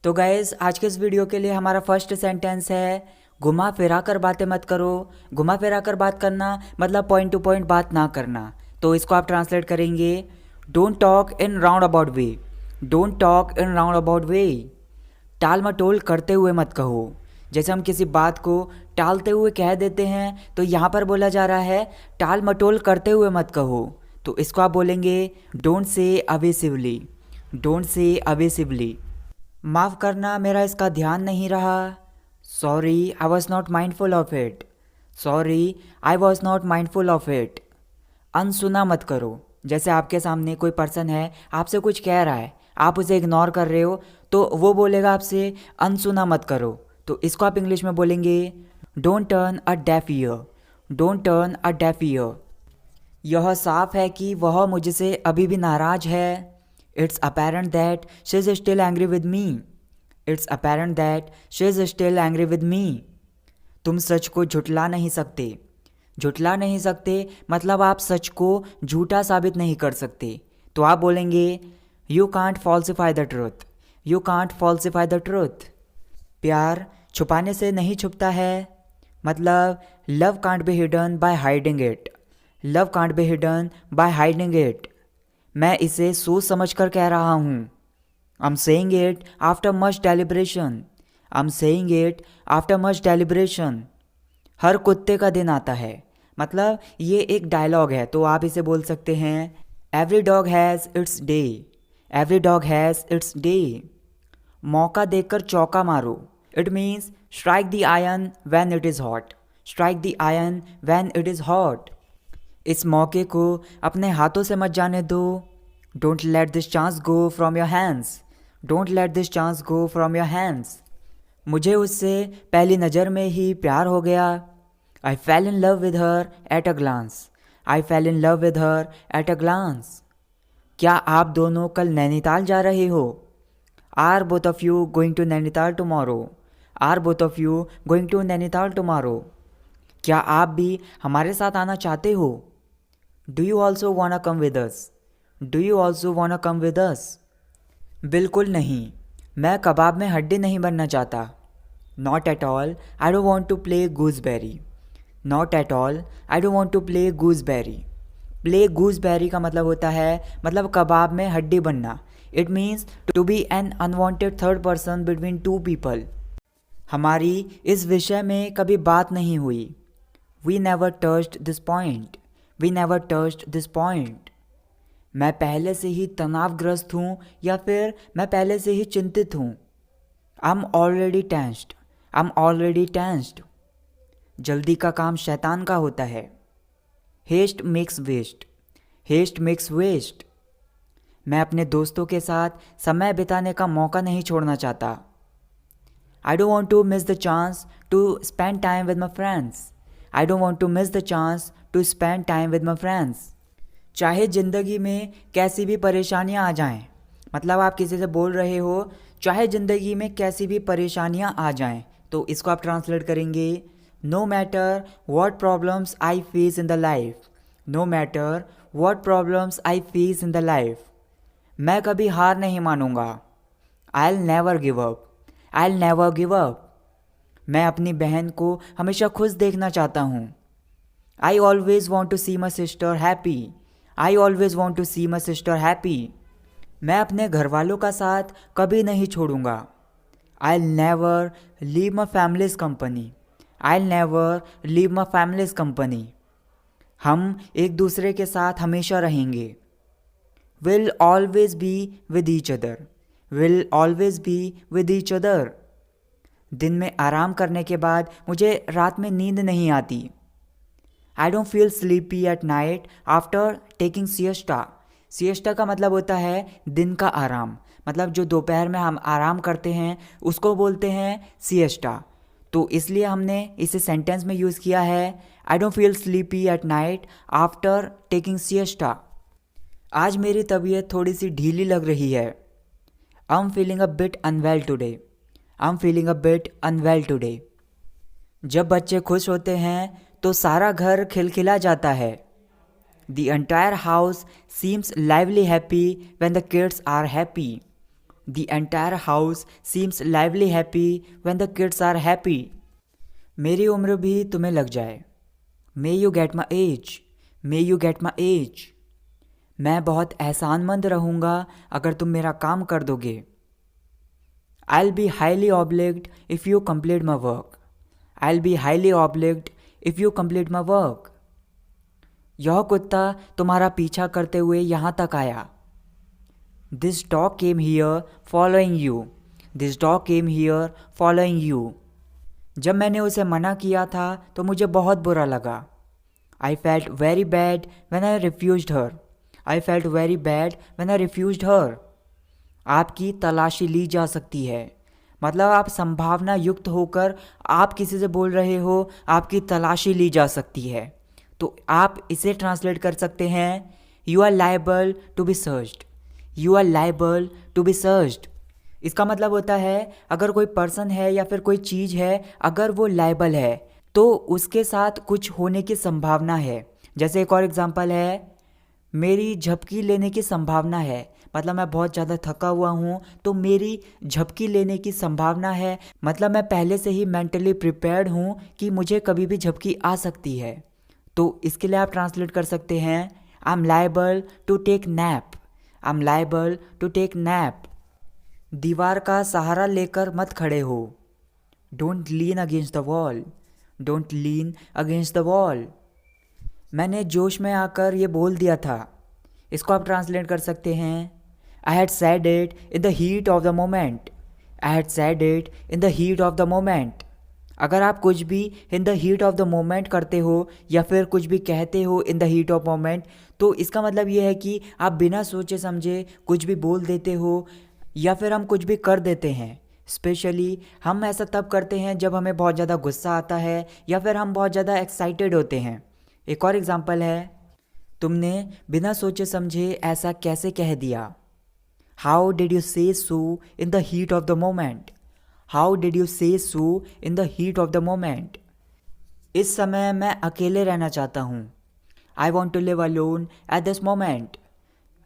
तो गाइस आज के इस वीडियो के लिए हमारा फर्स्ट सेंटेंस है घुमा फिरा कर बातें मत करो। घुमा फिरा कर बात करना मतलब पॉइंट टू पॉइंट बात ना करना। तो इसको आप ट्रांसलेट करेंगे don't talk in roundabout way. Don't talk in roundabout way. टाल मटोल करते हुए मत कहो। जैसे हम किसी बात को टालते हुए कह देते हैं तो यहाँ पर बोला जा रहा है टाल मटोल करते हुए मत कहो। तो इसको आप बोलेंगे डोंट से अवेसिवली। Don't say अवेसिवली। माफ़ करना मेरा इसका ध्यान नहीं रहा। Sorry I was not mindful of it. Sorry I was not mindful of it. अनसुना मत करो। जैसे आपके सामने कोई पर्सन है आपसे कुछ कह रहा है, आप उसे इग्नोर कर रहे हो तो वो बोलेगा आपसे अनसुना मत करो। तो इसको आप इंग्लिश में बोलेंगे don't turn a deaf ear. Don't turn a deaf ear. यह साफ है कि वह मुझसे अभी भी नाराज है। It's apparent that she is still angry with me. It's apparent that she is still angry with me. तुम सच को झुठला नहीं सकते। झुठला नहीं सकते मतलब आप सच को झूठा साबित नहीं कर सकते। तो आप बोलेंगे you can't falsify the truth. You can't falsify the truth. प्यार छुपाने से नहीं छुपता है मतलब love can't be hidden by hiding it. Love can't be hidden by hiding it. मैं इसे सोच समझ कर कह रहा हूँ। I am saying it after much deliberation. I am saying it after much deliberation. हर कुत्ते का दिन आता है मतलब ये एक डायलॉग है तो आप इसे बोल सकते हैं every dog has its day. Every dog has its day. मौका देखकर चौका मारो। It means strike the iron when it is hot. Strike the iron when it is hot. इस मौके को अपने हाथों से मत जाने दो। Don't let this chance go from your hands. Don't let this chance go from your hands. मुझे उससे पहली नज़र में ही प्यार हो गया। आई fell in love with her at a glance. I fell in love with her at a glance. क्या आप दोनों कल नैनीताल जा रहे हो? Are both of you going to Nainital tomorrow? Are both of you going to Nainital tomorrow? क्या आप भी हमारे साथ आना चाहते हो? डू यू ऑल्सो वाना come with us? Do you also वाना कम विद अस? बिल्कुल नहीं, मैं कबाब में हड्डी नहीं बनना चाहता। Not at all I don't want to play gooseberry. Not at all I don't want to play gooseberry. Play gooseberry का मतलब होता है मतलब कबाब में हड्डी बनना। It means to be an unwanted third person between two people. हमारी इस विषय में कभी बात नहीं हुई। We never touched this point. We never touched this point. मैं पहले से ही तनावग्रस्त हूँ या फिर मैं पहले से ही चिंतित हूँ। I am already tensed. I am already tensed. जल्दी का काम शैतान का होता है। Haste makes waste. Haste makes waste. मैं अपने दोस्तों के साथ समय बिताने का मौका नहीं छोड़ना चाहता। I don't want to miss the chance to spend time with my friends. I don't want to miss the chance to spend time with my friends. चाहे ज़िंदगी में कैसी भी परेशानियां आ जाएं, मतलब आप किसी से बोल रहे हो चाहे ज़िंदगी में कैसी भी परेशानियां आ जाएं, तो इसको आप ट्रांसलेट करेंगे no matter what problems I face in the life. No matter what problems I face in the life. मैं कभी हार नहीं मानूंगा। I will never give up. I will never give up. मैं अपनी बहन को हमेशा खुश देखना चाहता हूँ। I always want to see my sister happy. I always want to see my sister happy. मैं अपने घर वालों का साथ कभी नहीं छोड़ूंगा। आई will never leave my families company. I will never leave my families company. हम एक दूसरे के साथ हमेशा रहेंगे। Will always be with each other. Will always be with each other. दिन में आराम करने के बाद मुझे रात में नींद नहीं आती। आई don't feel sleepy at night after taking siesta. Siesta का मतलब होता है दिन का आराम, मतलब जो दोपहर में हम आराम करते हैं उसको बोलते हैं सिएस्टा। तो इसलिए हमने इसे सेंटेंस में यूज़ किया है I don't feel sleepy at night after taking siesta. आज मेरी तबीयत थोड़ी सी ढीली लग रही है। I am feeling a bit unwell today. I am feeling a bit unwell today. जब बच्चे खुश होते हैं तो सारा घर खिलखिला जाता है। The entire house seems lively happy when the kids are happy. The entire house seems lively happy when the kids are happy. मेरी उम्र भी तुम्हें लग जाए. May you get my age. May you get my age. मैं बहुत एहसानमंद रहूँगा अगर तुम मेरा काम कर दोगे. I'll be highly obliged if you complete my work. I'll be highly obliged if you complete my work. यह कुत्ता तुम्हारा पीछा करते हुए यहाँ तक आया. This dog came here following you. This dog came here following you. जब मैंने उसे मना किया था तो मुझे बहुत बुरा लगा. I felt very bad when I refused her. I felt very bad when I refused her. आपकी तलाशी ली जा सकती है. मतलब आप संभावना युक्त होकर आप किसी से बोल रहे हो, आपकी तलाशी ली जा सकती है. तो आप इसे ट्रांसलेट कर सकते हैं, you are liable to be searched. You are liable to be searched. इसका मतलब होता है अगर कोई पर्सन है या फिर कोई चीज़ है, अगर वो लायबल है तो उसके साथ कुछ होने की संभावना है. जैसे एक और एग्जांपल है, मेरी झपकी लेने की संभावना है. मतलब मैं बहुत ज़्यादा थका हुआ हूँ तो मेरी झपकी लेने की संभावना है. मतलब मैं पहले से ही मेंटली प्रिपेयर्ड हूँ कि मुझे कभी भी झपकी आ सकती है. तो इसके लिए आप ट्रांसलेट कर सकते हैं, I am liable to take nap. I am liable to take nap. दीवार का सहारा लेकर मत खड़े हो. Don't lean against the wall. Don't lean against the wall. मैंने जोश में आकर ये बोल दिया था. इसको आप ट्रांसलेट कर सकते हैं, I had said it in the heat of the moment. I had said it in the heat of the moment. अगर आप कुछ भी इन the heat of the moment करते हो या फिर कुछ भी कहते हो इन द हीट ऑफ मोमेंट, तो इसका मतलब ये है कि आप बिना सोचे समझे कुछ भी बोल देते हो या फिर हम कुछ भी कर देते हैं. स्पेशली हम ऐसा तब करते हैं जब हमें बहुत ज़्यादा गुस्सा आता है या फिर हम बहुत ज़्यादा एक्साइटेड होते हैं. एक और एग्जांपल है, तुमने बिना सोचे समझे ऐसा कैसे कह दिया. How did you say so in the heat of the moment. How did you say so in the heat of the moment. इस समय मैं अकेले रहना चाहता हूँ. I want to live alone at this moment.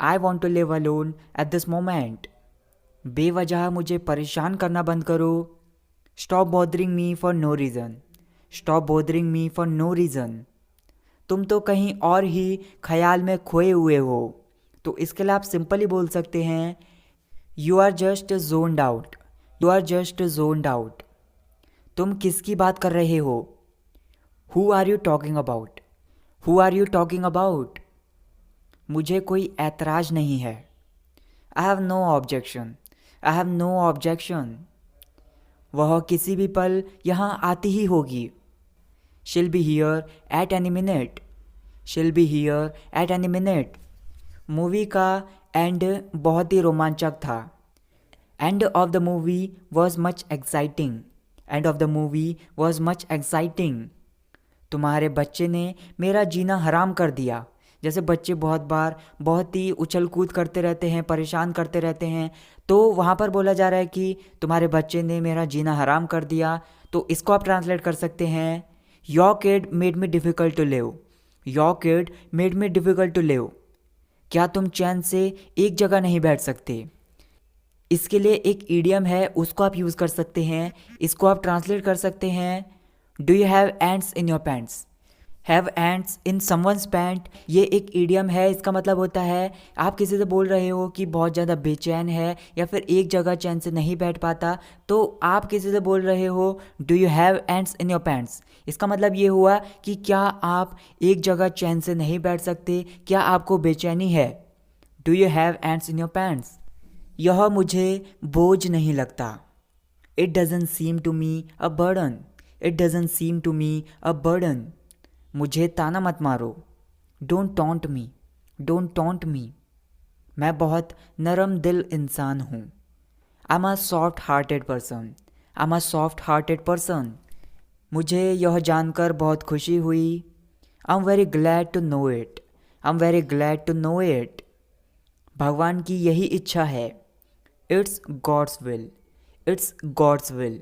I want to live alone at this moment. बेवजह मुझे परेशान करना बंद करो. Stop bothering me for no reason. Stop bothering me for no reason. तुम तो कहीं और ही ख्याल में खोए हुए हो. तो इसके लिए आप सिंपली बोल सकते हैं, you are just zoned out. You are just zoned out. तुम किसकी बात कर रहे हो. Who are you talking about. Who are you talking about. मुझे कोई ऐतराज़ नहीं है. I have no objection. I have no objection. वह किसी भी पल यहाँ आती ही होगी. She'll be here at any minute. She'll be here at any minute. Movie का एंड बहुत ही रोमांचक था. End of the movie was much exciting. End of the movie was much exciting. तुम्हारे बच्चे ने मेरा जीना हराम कर दिया. जैसे बच्चे बहुत बार बहुत ही उछल कूद करते रहते हैं, परेशान करते रहते हैं, तो वहाँ पर बोला जा रहा है कि तुम्हारे बच्चे ने मेरा जीना हराम कर दिया. तो इसको आप ट्रांसलेट कर सकते हैं, Your kid made me difficult to live. Your kid made me difficult to live. क्या तुम चैन से एक जगह नहीं बैठ सकते. इसके लिए एक ईडियम है, उसको आप यूज़ कर सकते हैं. इसको आप ट्रांसलेट कर सकते हैं, do you have ants in your pants. Have ants in someone's pant. ये एक ईडियम है. इसका मतलब होता है आप किसी से बोल रहे हो कि बहुत ज़्यादा बेचैन है या फिर एक जगह चैन से नहीं बैठ पाता, तो आप किसी से बोल रहे हो do you have ants in your pants. इसका मतलब ये हुआ कि क्या आप एक जगह चैन से नहीं बैठ सकते, क्या आपको बेचैनी है. Do you have ants in your pants. यह मुझे बोझ नहीं लगता. It doesn't seem to me a burden. It doesn't seem to me a burden. मुझे ताना मत मारो. Don't taunt me. Don't taunt me. मैं बहुत नरम दिल इंसान हूँ. I am a soft hearted person. I am a soft hearted person. मुझे यह जानकर बहुत खुशी हुई. I am very glad to know it. I am very glad to know it. भगवान की यही इच्छा है. It's God's will. It's God's will.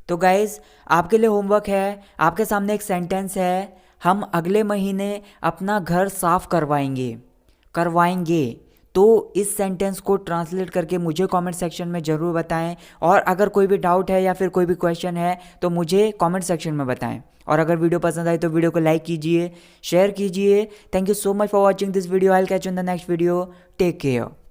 तो गाइज आपके लिए होमवर्क है. आपके सामने एक सेंटेंस है, हम अगले महीने अपना घर साफ करवाएंगे. करवाएंगे. तो इस सेंटेंस को ट्रांसलेट करके मुझे कमेंट सेक्शन में ज़रूर बताएं। और अगर कोई भी डाउट है या फिर कोई भी क्वेश्चन है तो मुझे कमेंट सेक्शन में बताएं। और अगर वीडियो पसंद आई तो वीडियो को लाइक कीजिए, शेयर कीजिए। Thank you so much for watching this video. I will catch you in the next video. Take care.